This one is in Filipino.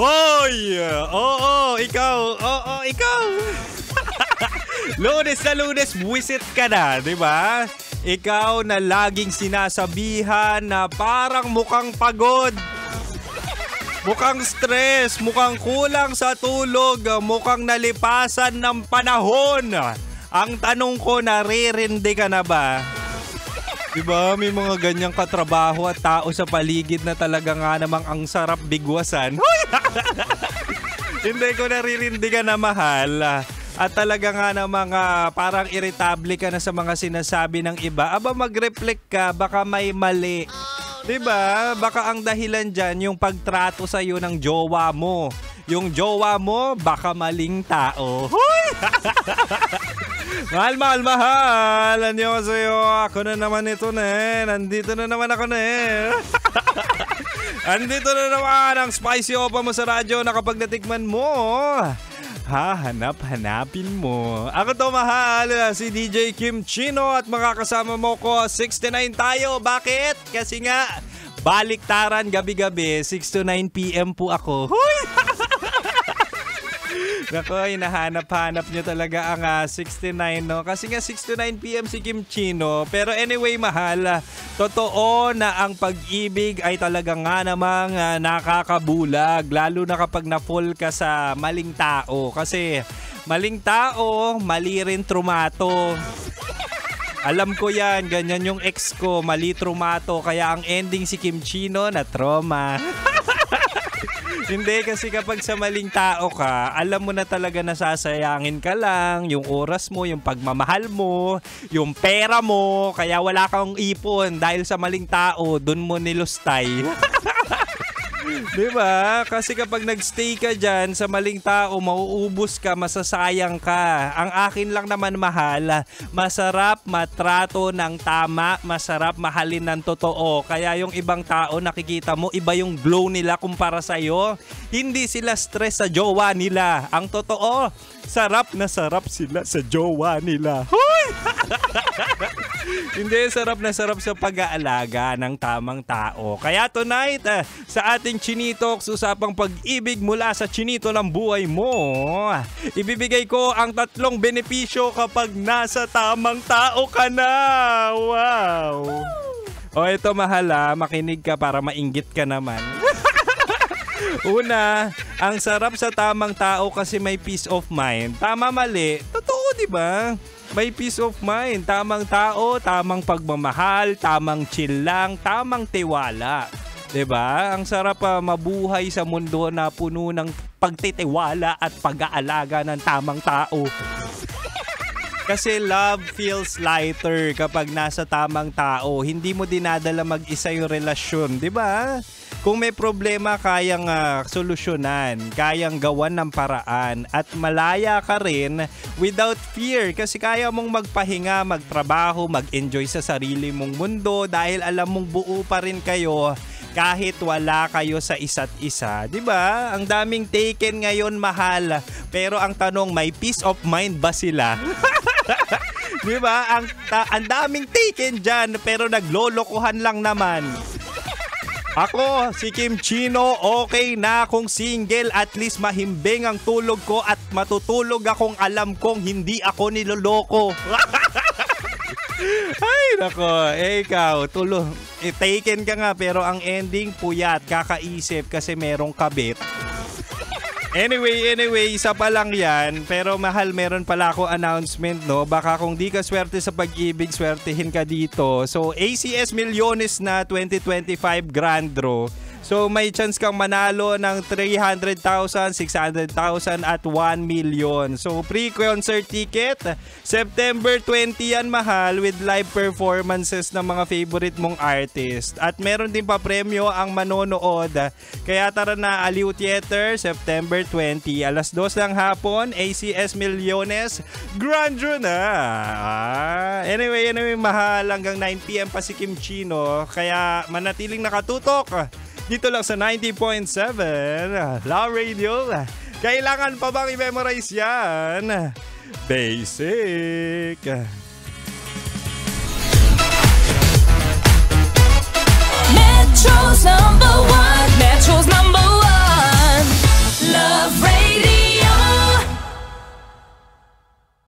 Hoy! Oo, ikaw. Oo, ikaw. Lunes na Lunes, buwisit ka na, di ba? Ikaw na laging sinasabihan na parang mukhang pagod. Mukhang stress, mukhang kulang sa tulog, mukhang nalipasan ng panahon. Ang tanong ko, naririndi ka na ba? Diba, may mga ganyang katrabaho at tao sa paligid na talaga nga namang ang sarap bigwasan. Hindi ko naririndi ka na, mahal. At talaga nga namang parang irritable ka na sa mga sinasabi ng iba. Aba, mag-reflect ka, baka may mali. Diba? Baka ang dahilan dyan yung pagtrato sa'yo ng jowa mo. Yung jowa mo, baka maling tao. Hoy! Mahal. Anyo sa'yo. Ako na naman ito na eh. Nandito na naman ako na eh. Andito na naman ang spicy opa mo sa radyo na kapag natikman mo, hanapin mo. Ako to, mahal, si DJ Kim Chino at makakasama mo ko 69 tayo. Bakit? Kasi nga, baliktaran gabi-gabi, 6 to 9 p.m. po ako. Huy! Nako, hinahanap-hanap nyo talaga ang 69, no? Kasi nga 6 to 9 p.m. si Kim Chino. Pero anyway, mahal, totoo na ang pag-ibig ay talaga nga namang nakakabulag. Lalo na kapag na-fall ka sa maling tao. Kasi maling tao, mali rin trumato. Alam ko yan, ganyan yung ex ko, mali trumato. Kaya ang ending si Kim Chino na trauma. Hindi, kasi kapag sa maling tao ka, alam mo na talaga nasasayangin ka lang, yung oras mo, yung pagmamahal mo, yung pera mo, kaya wala kang ipon dahil sa maling tao, dun mo nilustay. Diba? Kasi kapag nagstay ka dyan sa maling tao, mauubos ka, masasayang ka. Ang akin lang naman, mahal, masarap matrato ng tama, masarap mahalin ng totoo. Kaya yung ibang tao, nakikita mo, iba yung glow nila kumpara sa'yo. Hindi sila stress sa jowa nila. Ang totoo, sarap na sarap sila sa jowa nila. Hoy! Hindi, sarap na sarap sa pag-aalaga ng tamang tao. Kaya tonight, sa ating Chinitox, usapang pag-ibig mula sa chinito ng buhay mo, ibibigay ko ang 3 benepisyo kapag nasa tamang tao ka na. Wow! O ito, mahal, makinig ka para mainggit ka naman. Una, ang sarap sa tamang tao kasi may peace of mind. Tama, mali. Totoo, di ba? May peace of mind. Tamang tao, tamang pagmamahal, tamang chill lang, tamang tiwala. Diba? Ang sarap mabuhay sa mundo na puno ng pagtitiwala at pag-aalaga ng tamang tao. Kasi love feels lighter kapag nasa tamang tao. Hindi mo dinadala mag-isa yung relasyon, di ba? Kung may problema, kayang solusyonan, kayang gawan ng paraan, at malaya ka rin without fear kasi kaya mong magpahinga, magtrabaho, mag-enjoy sa sarili mong mundo dahil alam mong buo pa rin kayo kahit wala kayo sa isa't isa. 'Di ba? Ang daming taken ngayon, mahal. Pero ang tanong, may peace of mind ba sila? 'Di ba? Ang daming taken diyan pero naglolokohan lang naman. Ako, si Kim Chino, okay na akong single, at least mahimbing ang tulog ko at matutulog akong alam kong hindi ako niloloko. Ay, nako, ikaw, taken ka nga pero ang ending puyat, kakaisip kasi merong kabit. Anyway, isa pa lang yan. Pero mahal, meron pala ako announcement, no? Baka kung di ka swerte sa pag-ibig, swertehin ka dito. So, ACS Millones na 2025 Grand Draw. So, may chance kang manalo ng 300,000, 600,000 at 1 million. So, pre-concert ticket, September 20 yan, mahal, with live performances ng mga favorite mong artist. At meron din pa premyo ang manonood. Kaya tara na, Aliw Theater, September 20, alas 2 ng hapon, ACS Millones, Grand Draw na. Anyway, mahal, hanggang 9 p.m. pa si Kim Chino. Kaya manatiling nakatutok dito lang sa 90.7 Love Radio. Kailangan pa bang i-memorize yan? Basic.